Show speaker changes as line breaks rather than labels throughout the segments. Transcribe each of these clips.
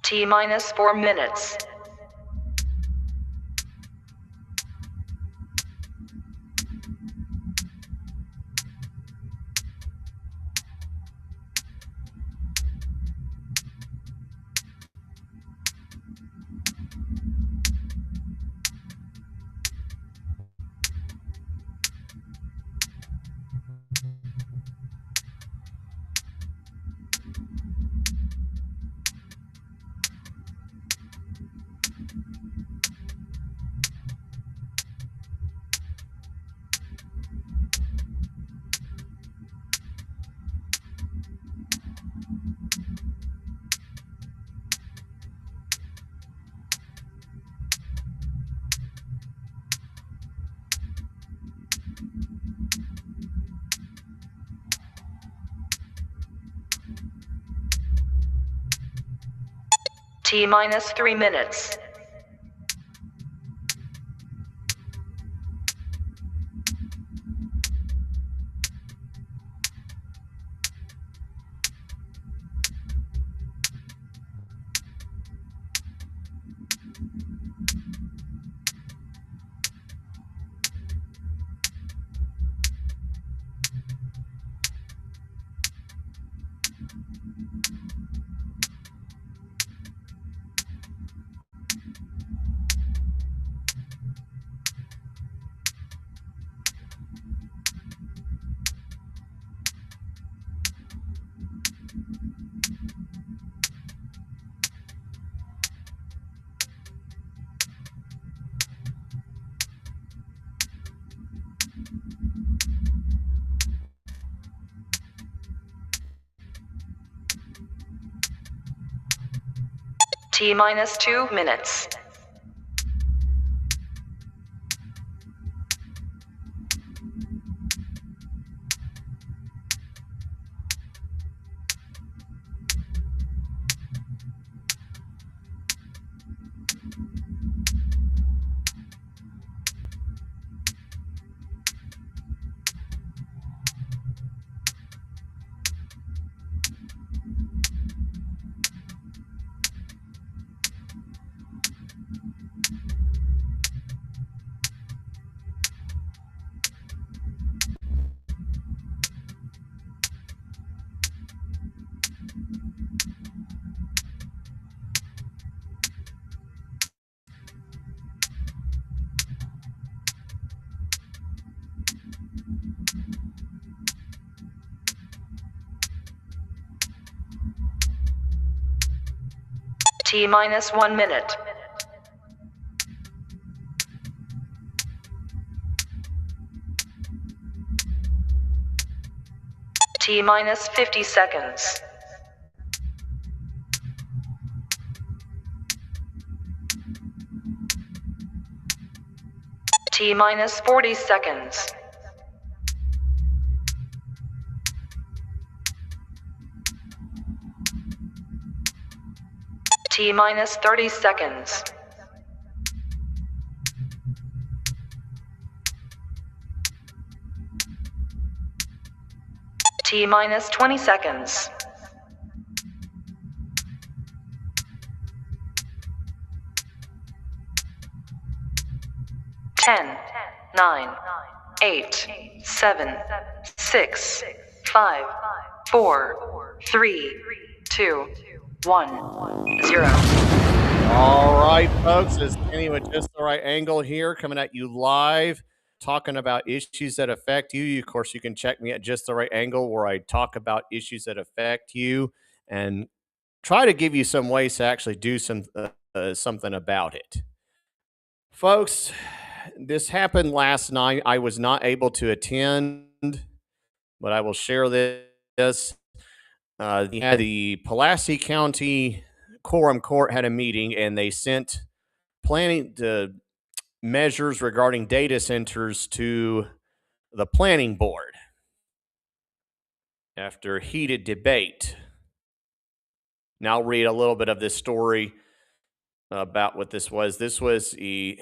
T-minus 4 minutes. T-minus 3 minutes. T-minus 2 minutes. T-minus 1 minute. T-minus 50 seconds. T-minus 40 seconds. T-minus 30 seconds. T-minus 20 seconds. Ten, 9, 8, 7, 6, 5, 4, 3, 2, 1, 0.
All right, folks, it's Kenny with Just the Right Angle here, coming at you live, talking about issues that affect you. Of course, you can check me at Just the Right Angle, where I talk about issues that affect you and try to give you some ways to actually do something about it. Folks, this happened last night. I was not able to attend, but I will share this. The Pulaski County Quorum Court had a meeting, and they sent planning measures regarding data centers to the planning board after heated debate. Now I'll read a little bit of this story about what this was. This was this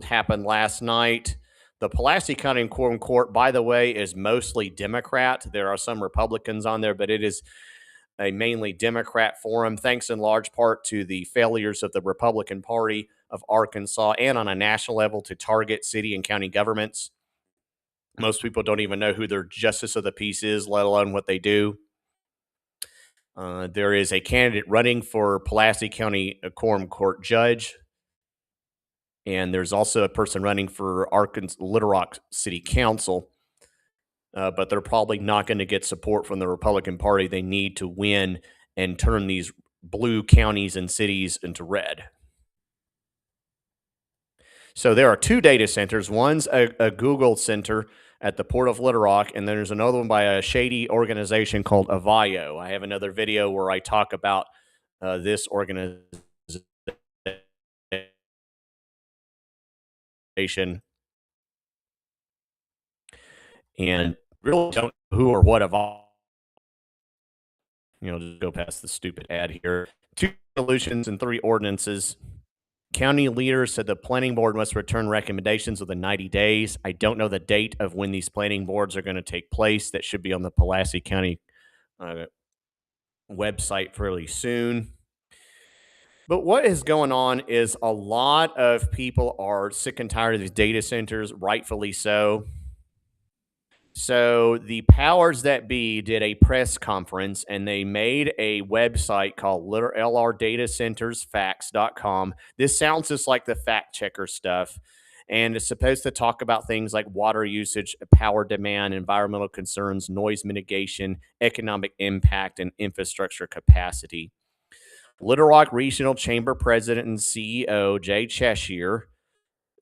happened last night. The Pulaski County Quorum Court, by the way, is mostly Democrat. There are some Republicans on there, but it is a mainly Democrat forum, thanks in large part to the failures of the Republican Party of Arkansas and on a national level to target city and county governments. Most people don't even know who their justice of the peace is, let alone what they do. There is a candidate running for Pulaski County Quorum Court judge, and there's also a person running for Little Rock City Council. But they're probably not going to get support from the Republican Party. They need to win and turn these blue counties and cities into red. So there are two data centers. One's a Google center at the Port of Little Rock, and then there's another one by a shady organization called Avio. I have another video where I talk about this organization and really don't know who or what Avio. Just go past the stupid ad here. 2 resolutions and 3 ordinances. County leaders said the planning board must return recommendations within 90 days. I don't know the date of when these planning boards are going to take place. That should be on the Pulaski County website fairly soon. But what is going on is a lot of people are sick and tired of these data centers, rightfully so. So the powers that be did a press conference and they made a website called LRDataCentersFacts.com. This sounds just like the fact checker stuff. And it's supposed to talk about things like water usage, power demand, environmental concerns, noise mitigation, economic impact, and infrastructure capacity. Little Rock Regional Chamber President and CEO Jay Cheshire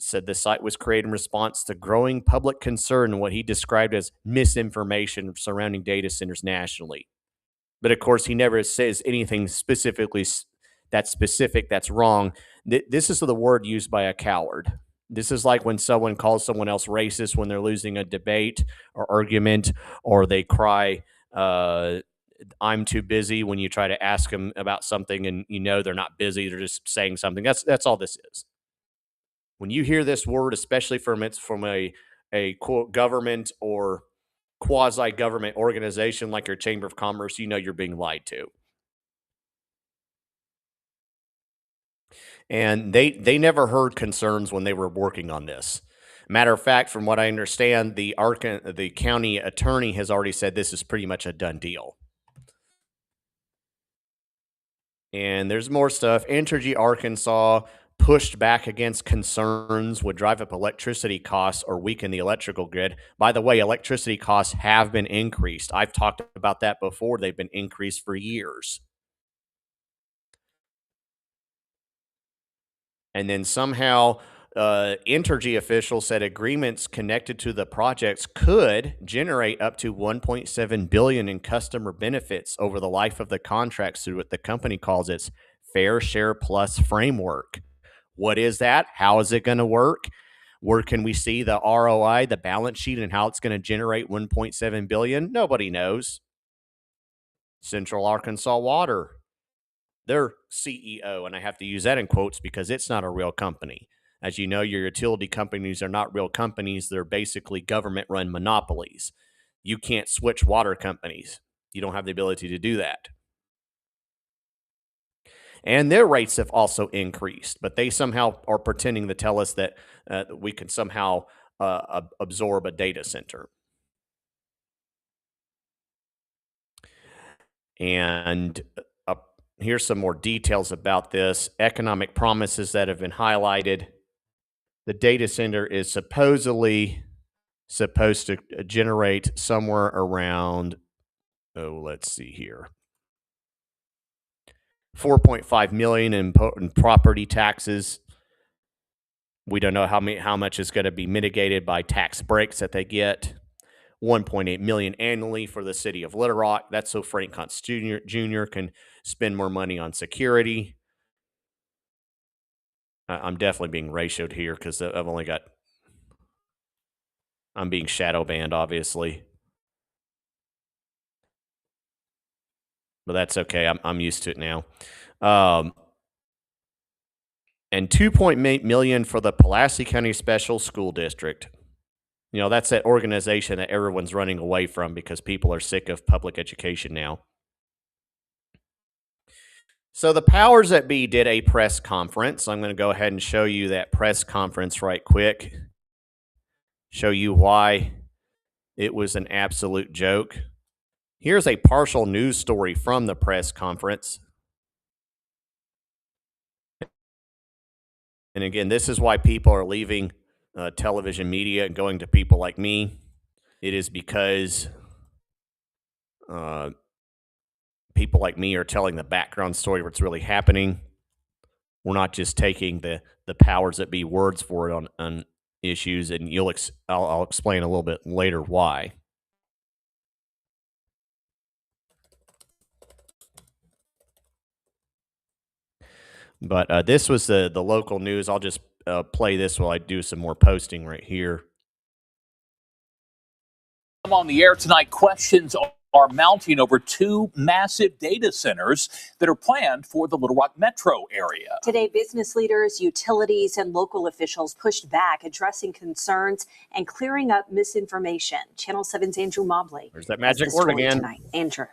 said the site was created in response to growing public concern and what he described as misinformation surrounding data centers nationally. But of course, he never says anything specifically that's specific that's wrong. This is the word used by a coward. This is like when someone calls someone else racist when they're losing a debate or argument, or they cry, I'm too busy, when you try to ask them about something and they're not busy, they're just saying something. That's all this is. When you hear this word, especially from a quote government or quasi-government organization like your Chamber of Commerce, you're being lied to. And they never heard concerns when they were working on this. Matter of fact, from what I understand, the county attorney has already said this is pretty much a done deal. And there's more stuff. Entergy Arkansas pushed back against concerns would drive up electricity costs or weaken the electrical grid. By the way, electricity costs have been increased. I've talked about that before. They've been increased for years. And then somehow Entergy officials said agreements connected to the projects could generate up to $1.7 billion in customer benefits over the life of the contracts through what the company calls its Fair Share Plus framework. What is that? How is it going to work? Where can we see the ROI, the balance sheet, and how it's going to generate $1.7 billion? Nobody knows. Central Arkansas Water, their CEO, and I have to use that in quotes because it's not a real company. As you know, your utility companies are not real companies. They're basically government-run monopolies. You can't switch water companies. You don't have the ability to do that. And their rates have also increased, but they somehow are pretending to tell us that we can somehow absorb a data center. And here's some more details about this. Economic promises that have been highlighted. The data center is supposedly supposed to generate somewhere around, let's see here, $4.5 million in property taxes. We don't know how much is going to be mitigated by tax breaks that they get. $1.8 million annually for the city of Little Rock. That's so Frank Kuntz Jr. can spend more money on security. I'm definitely being ratioed here because I'm being shadow banned, obviously. But that's okay. I'm used to it now. And $2.8 million for the Pulaski County Special School District. That's that organization that everyone's running away from because people are sick of public education now. So the powers that be did a press conference. I'm going to go ahead and show you that press conference right quick. Show you why it was an absolute joke. Here's a partial news story from the press conference. And again, this is why people are leaving television media and going to people like me. It is because people like me are telling the background story of what's really happening. We're not just taking the powers that be words for it on issues, and I'll explain a little bit later why. But this was the local news. I'll just play this while I do some more posting right here.
I'm on the air tonight. Questions are mounting over two massive data centers that are planned for the Little Rock metro area.
Today, business leaders, utilities, and local officials pushed back, addressing concerns and clearing up misinformation. Channel 7's Andrew Mobley.
There's that magic word again.
Tonight. Andrew.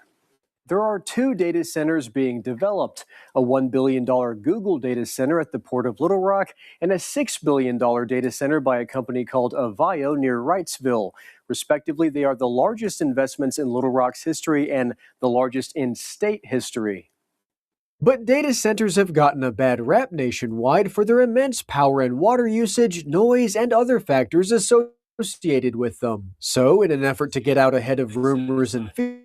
There are two data centers being developed, a $1 billion Google data center at the Port of Little Rock and a $6 billion data center by a company called Avio near Wrightsville. Respectively, they are the largest investments in Little Rock's history and the largest in state history. But data centers have gotten a bad rap nationwide for their immense power and water usage, noise, and other factors associated with them. So, in an effort to get out ahead of rumors and fears,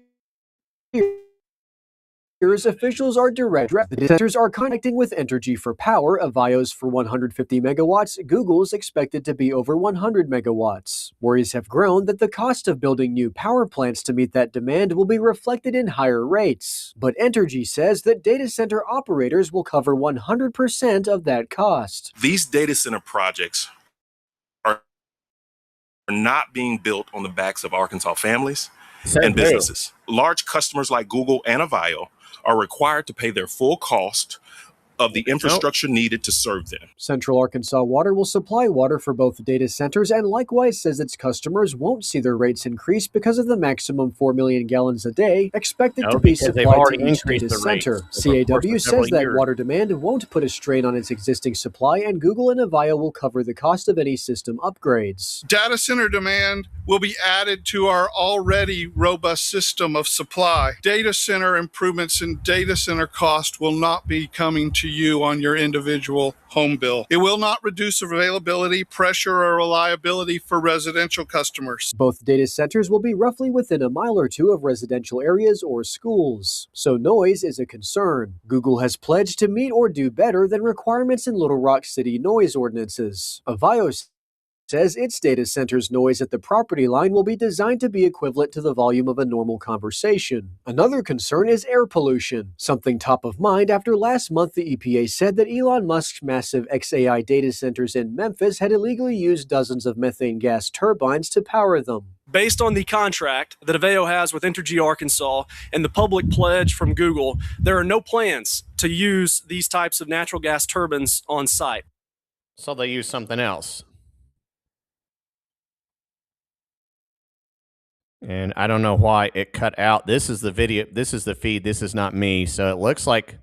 officials are direct. The data centers are connecting with Entergy for power, Avio's for 150 megawatts, Google's expected to be over 100 megawatts. Worries have grown that the cost of building new power plants to meet that demand will be reflected in higher rates. But Entergy says that data center operators will cover 100% of that cost.
These data center projects are not being built on the backs of Arkansas families and businesses. Large customers like Google and Avio are required to pay their full cost of the infrastructure needed to serve them.
Central Arkansas Water will supply water for both data centers and likewise says its customers won't see their rates increase because of the maximum 4 million gallons a day expected to be supplied to each data center. CAW says that water demand won't put a strain on its existing supply, and Google and Avio will cover the cost of any system upgrades.
Data center demand will be added to our already robust system of supply. Data center improvements and data center cost will not be coming to you on your individual home bill. It will not reduce availability, pressure, or reliability for residential customers.
Both data centers will be roughly within a mile or two of residential areas or schools, so noise is a concern. Google has pledged to meet or do better than requirements in Little Rock City noise ordinances. Avio says its data center's noise at the property line will be designed to be equivalent to the volume of a normal conversation. Another concern is air pollution, something top of mind after last month the EPA said that Elon Musk's massive XAI data centers in Memphis had illegally used dozens of methane gas turbines to power them.
Based on the contract that Aveo has with Entergy Arkansas and the public pledge from Google, there are no plans to use these types of natural gas turbines on site.
So they use something else. And I don't know why it cut out. This is the video. This is the feed. This is not me. So it looks like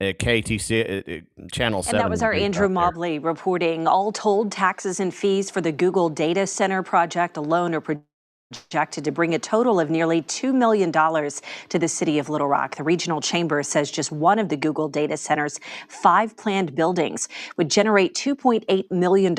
KTC Channel 7.
And that was our Andrew Mobley reporting. All told, taxes and fees for the Google data center project alone are projected to bring a total of nearly $2 million to the city of Little Rock. The regional chamber says just one of the Google data center's 5 planned buildings would generate $2.8 million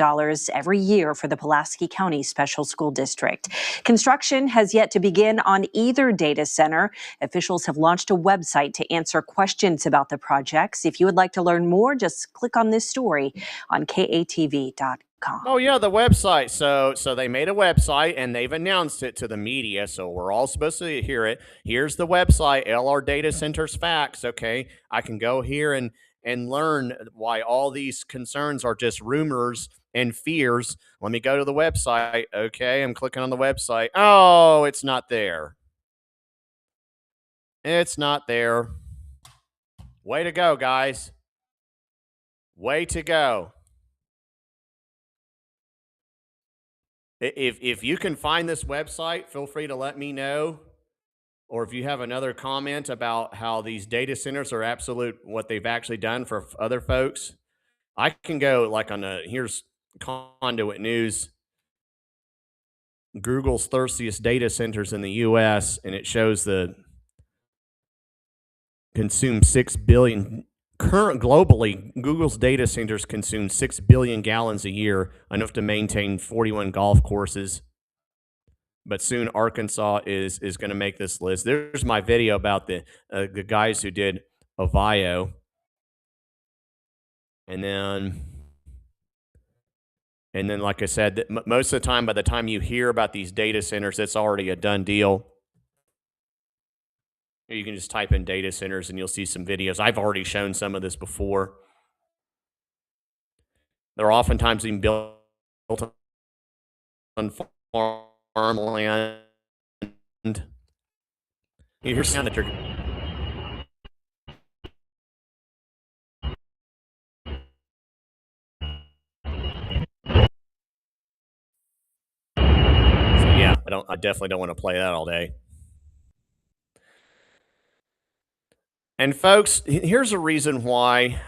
every year for the Pulaski County Special School District. Construction has yet to begin on either data center. Officials have launched a website to answer questions about the projects. If you would like to learn more, just click on this story on katv.com.
Oh yeah, the website. So they made a website and they've announced it to the media, so we're all supposed to hear it. Here's the website, LR Data Centers Facts. Okay, I can go here and learn why all these concerns are just rumors and fears. Let me go to the website. Okay, I'm clicking on the website. Oh, it's not there. It's not there. Way to go, guys. Way to go. If you can find this website, feel free to let me know. or if you have another comment about how these data centers are absolute, what they've actually done for other folks, I can go like on here's Conduit News, Google's thirstiest data centers in the U.S., and it shows the consume 6 billion. Globally, Google's data centers consume 6 billion gallons a year, enough to maintain 41 golf courses. But soon Arkansas is going to make this list. There's my video about the guys who did Ohio. And then, like I said, most of the time, by the time you hear about these data centers, it's already a done deal. You can just type in data centers and you'll see some videos. I've already shown some of this before. They're oftentimes even built on farmland. You hear sound that you're... So yeah, I definitely don't want to play that all day. And folks, here's a reason why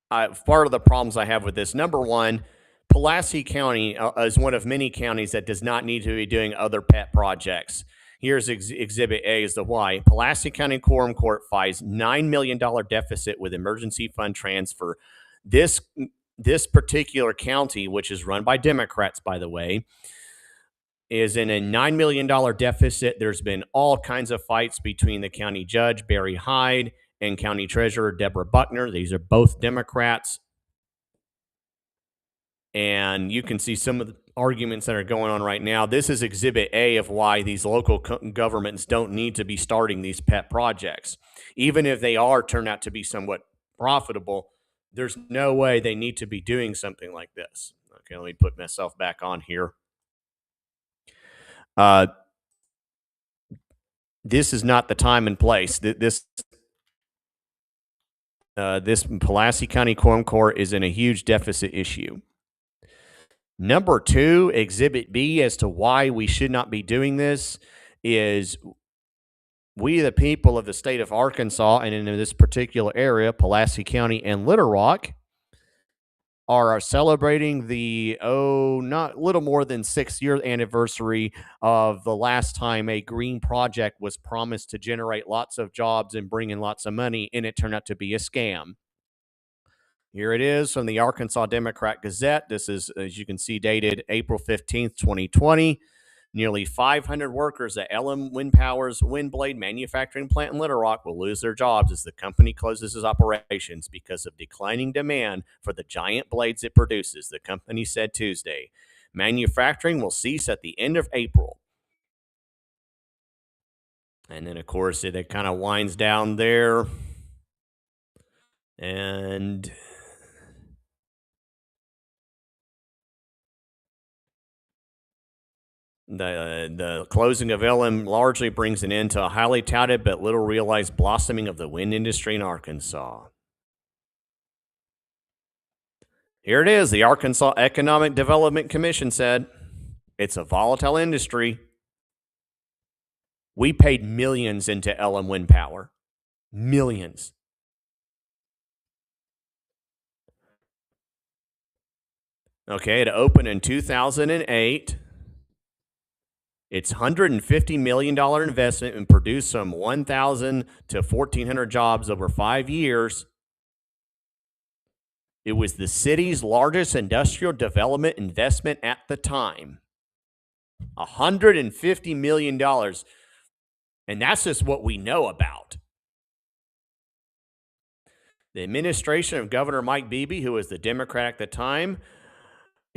part of the problems I have with this. Number one, Pulaski County is one of many counties that does not need to be doing other pet projects. Here's Exhibit A as to why. Pulaski County Quorum Court finds $9 million deficit with emergency fund transfer. This particular county, which is run by Democrats, by the way, is in a $9 million deficit. There's been all kinds of fights between the county judge, Barry Hyde, and county treasurer, Deborah Buckner. These are both Democrats. And you can see some of the arguments that are going on right now. This is Exhibit A of why these local governments don't need to be starting these pet projects. Even if they turn out to be somewhat profitable, there's no way they need to be doing something like this. Okay, let me put myself back on here. This is not the time and place. This Pulaski County Quorum Court is in a huge deficit issue. Number two, Exhibit B, as to why we should not be doing this, is we, the people of the state of Arkansas, and in this particular area, Pulaski County and Little Rock, are celebrating the, not little more than 6-year anniversary of the last time a green project was promised to generate lots of jobs and bring in lots of money, and it turned out to be a scam. Here it is from the Arkansas Democrat Gazette. This is, as you can see, dated April 15th, 2020. Nearly 500 workers at LM Wind Power's wind blade manufacturing plant in Little Rock will lose their jobs as the company closes its operations because of declining demand for the giant blades it produces, the company said Tuesday. Manufacturing will cease at the end of April. And then, of course, it kind of winds down there. And the closing of LM largely brings an end to a highly touted but little realized blossoming of the wind industry in Arkansas. Here it is. The Arkansas Economic Development Commission said it's a volatile industry. We paid millions into LM Wind Power. Millions. Okay, it opened in 2008. It's $150 million investment and produced some 1,000 to 1,400 jobs over 5 years. It was the city's largest industrial development investment at the time. $150 million. And that's just what we know about. The administration of Governor Mike Beebe, who was the Democrat at the time,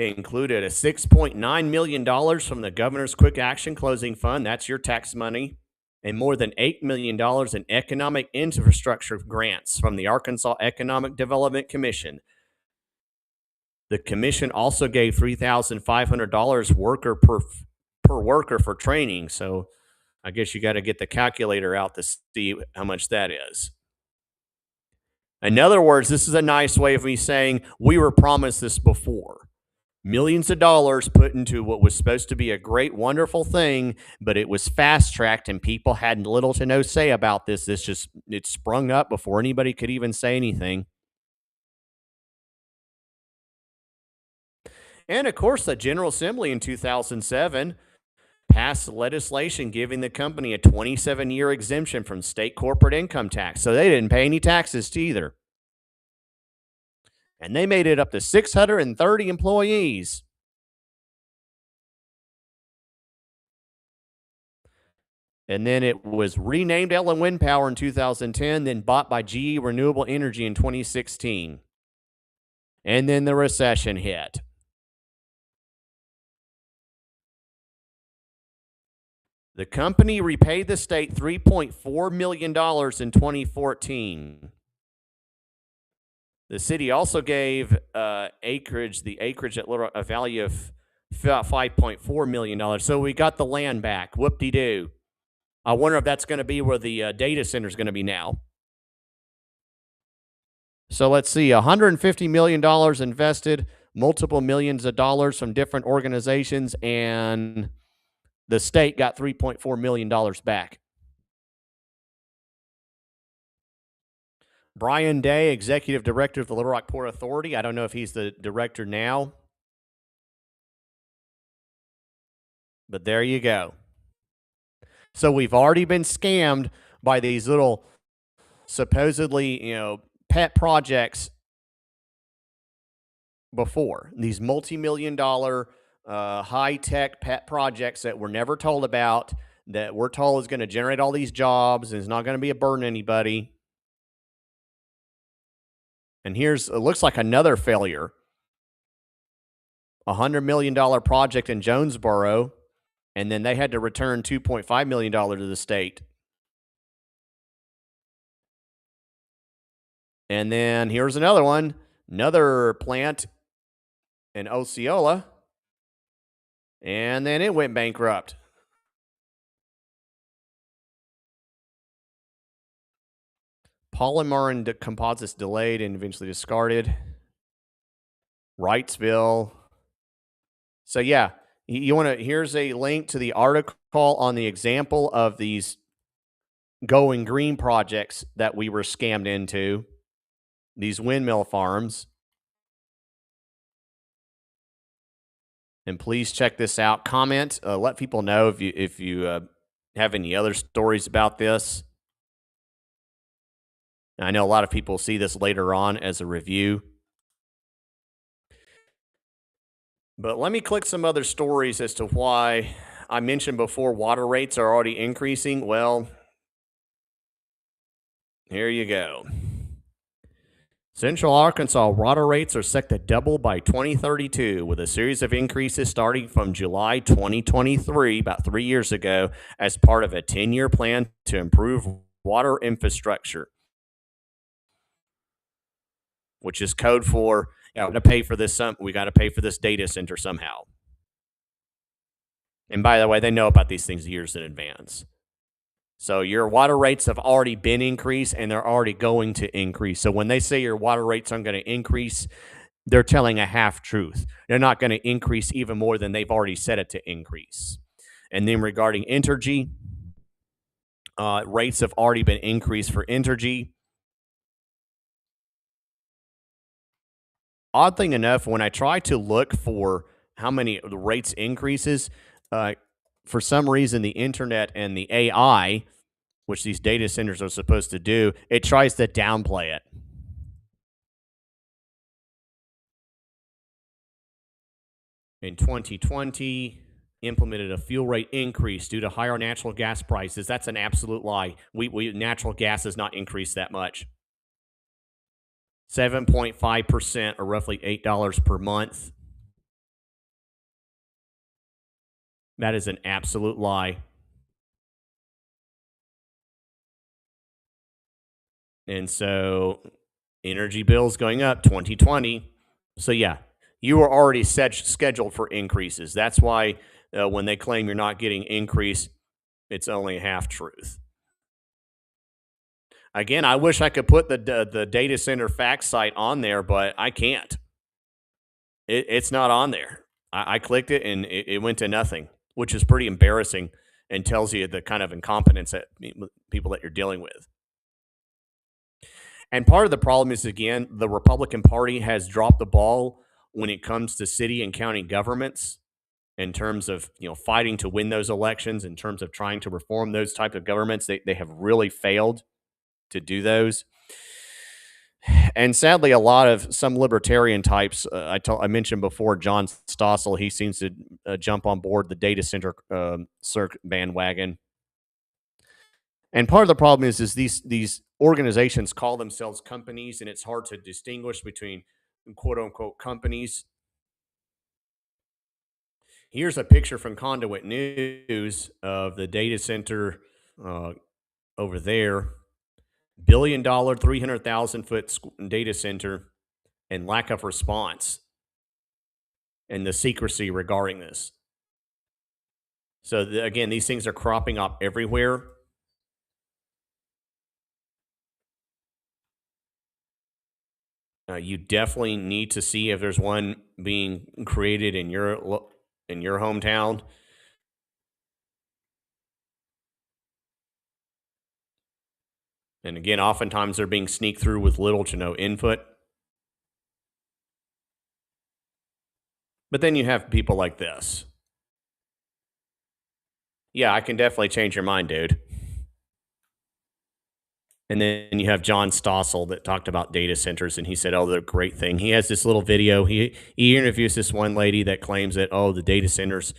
included a $6.9 million from the Governor's Quick Action Closing Fund. That's your tax money. And more than $8 million in economic infrastructure grants from the Arkansas Economic Development Commission. The commission also gave $3,500 per worker for training. So I guess you got to get the calculator out to see how much that is. In other words, this is a nice way of me saying we were promised this before. Millions of dollars put into what was supposed to be a great, wonderful thing, but it was fast-tracked and people had little to no say about this. It sprung up before anybody could even say anything. And of course, the General Assembly in 2007 passed legislation giving the company a 27-year exemption from state corporate income tax. So they didn't pay any taxes either. And they made it up to 630 employees. And then it was renamed Ellen Wind Power in 2010, then bought by GE Renewable Energy in 2016. And then the recession hit. The company repaid the state $3.4 million in 2014. The city also gave the acreage at Little Rock a value of $5.4 million. So we got the land back. Whoop-de-doo. I wonder if that's going to be where the data center is going to be now. So let's see, $150 million invested, multiple millions of dollars from different organizations, and the state got $3.4 million back. Brian Day, Executive Director of the Little Rock Port Authority. I don't know if he's the director now. But there you go. So we've already been scammed by these little supposedly, pet projects before. These multi-million-dollar high-tech pet projects that we're never told about, that we're told is going to generate all these jobs and is not going to be a burden to anybody. And it looks like another failure. $100 million project in Jonesboro, and then they had to return $2.5 million to the state. And then here's another one, another plant in Osceola, and then it went bankrupt. Polymer and composites delayed and eventually discarded. Wrightsville. So yeah, here's a link to the article on the example of these Going Green projects that we were scammed into, these windmill farms. And please check this out. Comment, let people know if you have any other stories about this. I know a lot of people see this later on as a review. But let me click some other stories as to why I mentioned before water rates are already increasing. Well, here you go. Central Arkansas water rates are set to double by 2032, with a series of increases starting from July 2023, about 3 years ago, as part of a 10-year plan to improve water infrastructure, which is code for, we got to pay for this. We got to pay for this data center somehow. And by the way, they know about these things years in advance. So your water rates have already been increased, and they're already going to increase. So when they say your water rates aren't going to increase, they're telling a half truth. They're not going to increase even more than they've already set it to increase. And then regarding Entergy, rates have already been increased for Entergy. Oddly enough, when I try to look for how many the rates increases, for some reason, the internet and the AI, which these data centers are supposed to do, it tries to downplay it. In 2020, implemented a fuel rate increase due to higher natural gas prices. That's an absolute lie. Natural gas has not increased that much. 7.5%, or roughly $8 per month. That is an absolute lie. And so energy bills going up 2020. So yeah, you are already scheduled for increases. That's why when they claim you're not getting increase, it's only a half truth. Again, I wish I could put the data center fact site on there, but I can't. It's not on there. I clicked it and it went to nothing, which is pretty embarrassing and tells you the kind of incompetence that people that you're dealing with. And part of the problem is, again, the Republican Party has dropped the ball when it comes to city and county governments in terms of, fighting to win those elections, in terms of trying to reform those type of governments. They have really failed to do those. And sadly, a lot of some libertarian types, I mentioned before, John Stossel, he seems to jump on board the data center bandwagon. And part of the problem is these organizations call themselves companies, and it's hard to distinguish between quote unquote companies. Here's a picture from Conduit News of the data center over there. $1 billion, 300,000 foot data center, and lack of response and the secrecy regarding this. So again, these things are cropping up everywhere. You definitely need to see if there's one being created in your hometown. And again, oftentimes they're being sneaked through with little to no input. But then you have people like this. Yeah, I can definitely change your mind, dude. And then you have John Stossel that talked about data centers, and he said, "Oh, they're a great thing." He has this little video. He interviews this one lady that claims that, "Oh, the data centers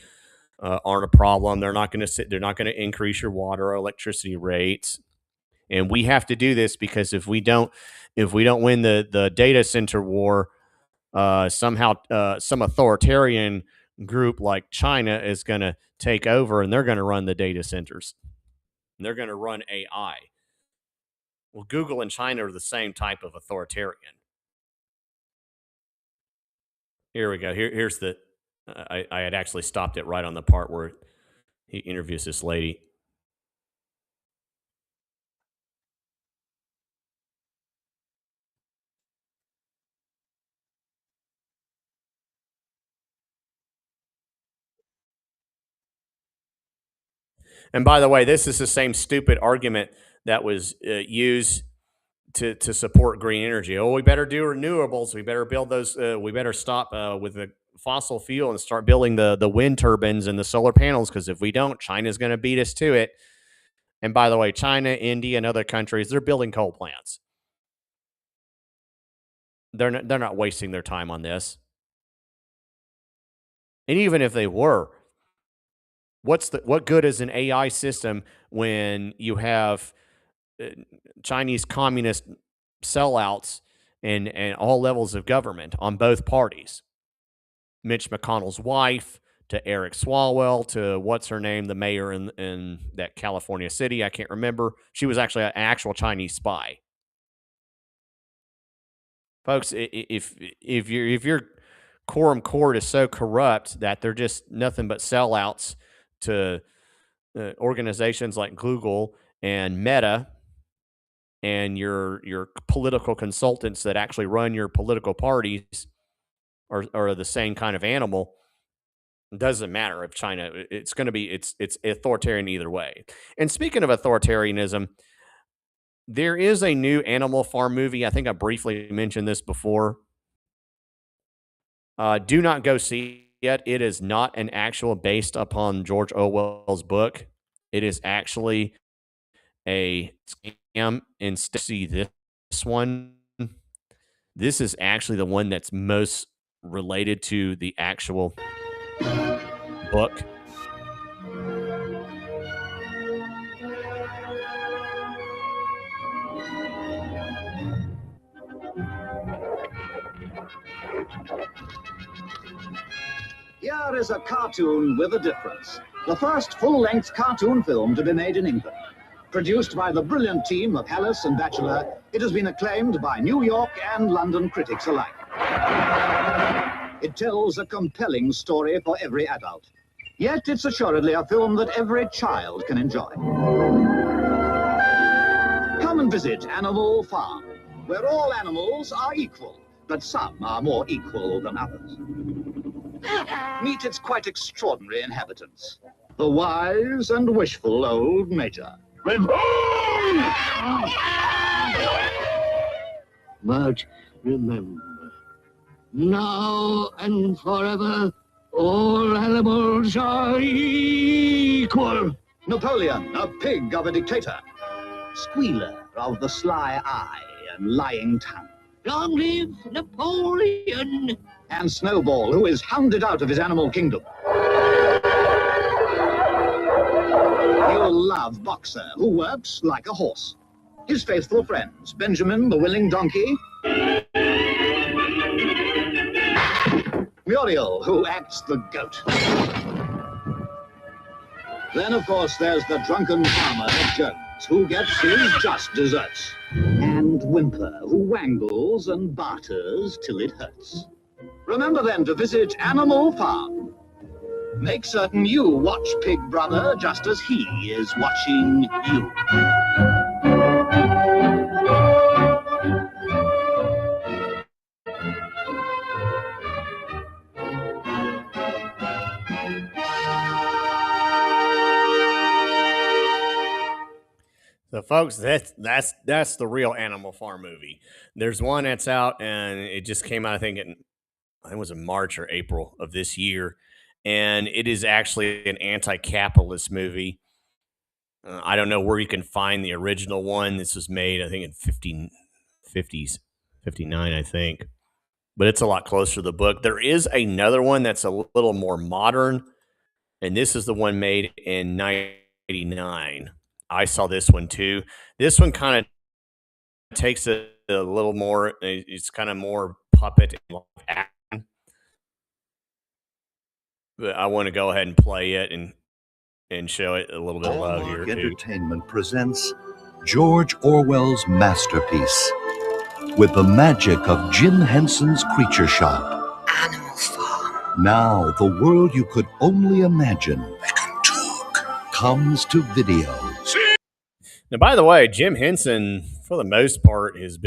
aren't a problem. They're not going to increase your water or electricity rates, and we have to do this because if we don't win the data center war, somehow some authoritarian group like China is going to take over, and they're going to run the data centers, and they're going to run AI." Well, Google and China are the same type of authoritarian. Here we go. Here's the. I had actually stopped it right on the part where he interviews this lady. And by the way, this is the same stupid argument that was used to support green energy. Oh, we better do renewables. We better build those. We better stop with the fossil fuel and start building the wind turbines and the solar panels, because if we don't, China's going to beat us to it. And by the way, China, India, and other countries, they're building coal plants. They're not wasting their time on this. And even if they were, what good is an AI system when you have Chinese communist sellouts and all levels of government on both parties? Mitch McConnell's wife to Eric Swalwell to what's her name, the mayor in that California city, I can't remember. She was actually an actual Chinese spy. Folks, if your quorum court is so corrupt that they're just nothing but sellouts to organizations like Google and Meta and your political consultants that actually run your political parties are the same kind of animal, it doesn't matter if China, it's going to be, it's authoritarian either way. And speaking of authoritarianism, there is a new Animal Farm movie. I think I briefly mentioned this before. Do not go see it. It is not an actual based upon George Orwell's book. It is actually a scam. Instead, see this one. This is actually the one that's most related to the actual book.
Here is a cartoon with a difference. The first full-length cartoon film to be made in England. Produced by the brilliant team of Hallis and Batchelor, it has been acclaimed by New York and London critics alike. It tells a compelling story for every adult. Yet it's assuredly a film that every child can enjoy. Come and visit Animal Farm, where all animals are equal, but some are more equal than others. Meet its quite extraordinary inhabitants, the wise and wishful old Major.
But remember, now and forever, all animals are equal.
Napoleon, a pig of a dictator. Squealer of the sly eye and lying tongue.
Long live Napoleon!
And Snowball, who is hounded out of his animal kingdom. You'll love Boxer, who works like a horse. His faithful friends, Benjamin the willing donkey. Muriel, who acts the goat. Then, of course, there's the drunken farmer of Jones, who gets his just desserts. And Whimper, who wangles and barters till it hurts. Remember then to visit Animal Farm. Make certain you watch Pig Brother just as he is watching you.
So, folks, that's the real Animal Farm movie. There's one that's out, and it just came out. I think it was in March or April of this year, and it is actually an anti-capitalist movie. I don't know where you can find the original one. This was made, I think, in 50s, 59, I think, but it's a lot closer to the book. There is another one that's a little more modern, and this is the one made in 1989. I saw this one too. This one kind of takes it a little more. It's kind of more puppet and live action. But I want to go ahead and play it and show it a little bit of love here
Hallmark
too.
Entertainment presents George Orwell's masterpiece with the magic of Jim Henson's Creature Shop.
Animal Farm.
Now, the world you could only imagine comes to video.
Now, by the way, Jim Henson, for the most part, is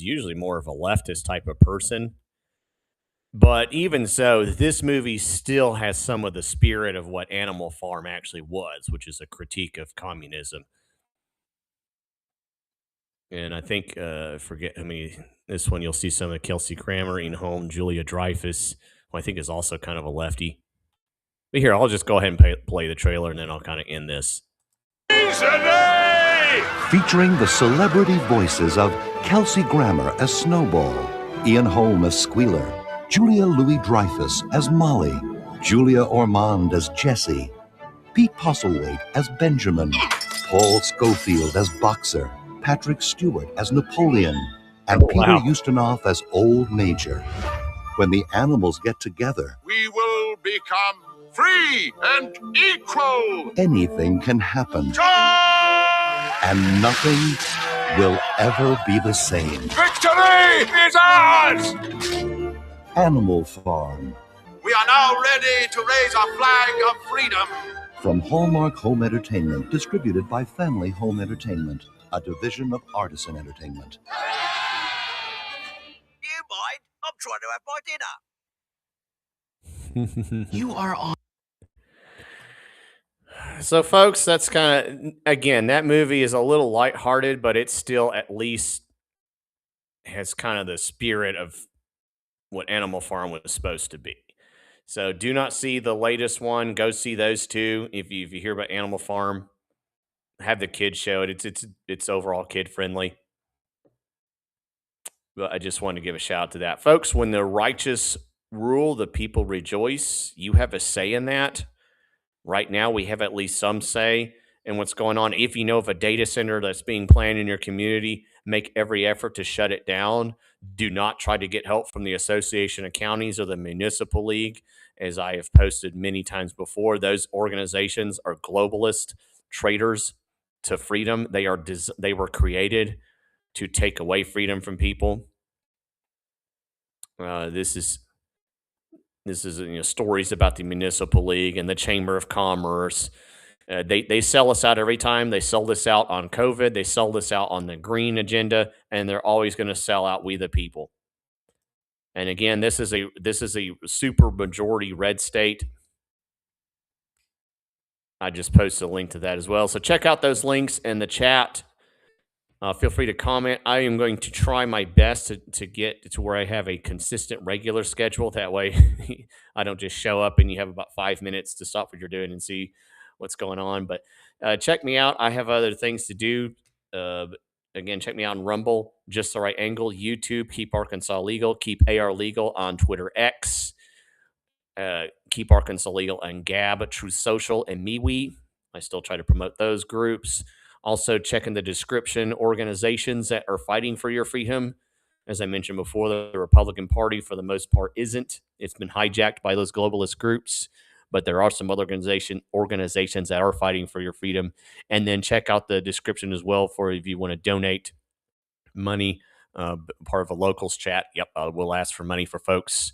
usually more of a leftist type of person. But even so, this movie still has some of the spirit of what Animal Farm actually was, which is a critique of communism. And I think, this one you'll see some of Kelsey Grammer, Ian Holm, Julia Dreyfus, who I think is also kind of a lefty. But here, I'll just go ahead and play the trailer, and then I'll kind of end this.
Featuring the celebrity voices of Kelsey Grammer as Snowball, Ian Holm as Squealer, Julia Louis-Dreyfus as Molly, Julia Ormond as Jessie, Pete Postlethwaite as Benjamin, Paul Schofield as Boxer, Patrick Stewart as Napoleon, and Peter Ustinov as Old Major. When the animals get together,
we will become free and equal.
Anything can happen. And nothing will ever be the same.
Victory is ours!
Animal Farm.
We are now ready to raise our flag of freedom.
From Hallmark Home Entertainment, distributed by Family Home Entertainment, a division of Artisan Entertainment.
You mind? I'm trying to have my dinner.
You are on.
So, folks, that's kind of, again, that movie is a little lighthearted, but it still at least has kind of the spirit of what Animal Farm was supposed to be. So do not see the latest one. Go see those two. If you hear about Animal Farm, have the kids show it. It's overall kid friendly. But I just wanted to give a shout out to that. Folks, when the righteous rule, the people rejoice. You have a say in that. Right now, we have at least some say in what's going on. If you know of a data center that's being planned in your community, make every effort to shut it down. Do not try to get help from the Association of Counties or the Municipal League. As I have posted many times before, those organizations are globalist traitors to freedom. They were created to take away freedom from people. This is stories about the Municipal League and the Chamber of Commerce. They sell us out every time. They sold us out on COVID. They sold us out on the green agenda, and they're always going to sell out we the people. And again, this is a super majority red state. I just posted a link to that as well. So check out those links in the chat. Feel free to comment. I am going to try my best to get to where I have a consistent, regular schedule. That way I don't just show up and you have about 5 minutes to stop what you're doing and see what's going on. But check me out. I have other things to do. Again, check me out on Rumble, Just the Right Angle, YouTube, Keep Arkansas Legal, Keep AR Legal on Twitter X, Keep Arkansas Legal and Gab, Truth Social, and MeWe. I still try to promote those groups. Also, check in the description organizations that are fighting for your freedom. As I mentioned before, the Republican Party, for the most part, isn't. It's been hijacked by those globalist groups, but there are some other organizations that are fighting for your freedom. And then check out the description as well for if you want to donate money, part of a locals chat. Yep, we'll ask for money for folks.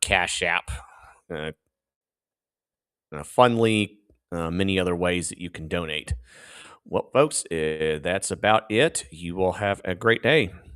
Cash App, Fundly, many other ways that you can donate. Well, folks, that's about it. You will have a great day.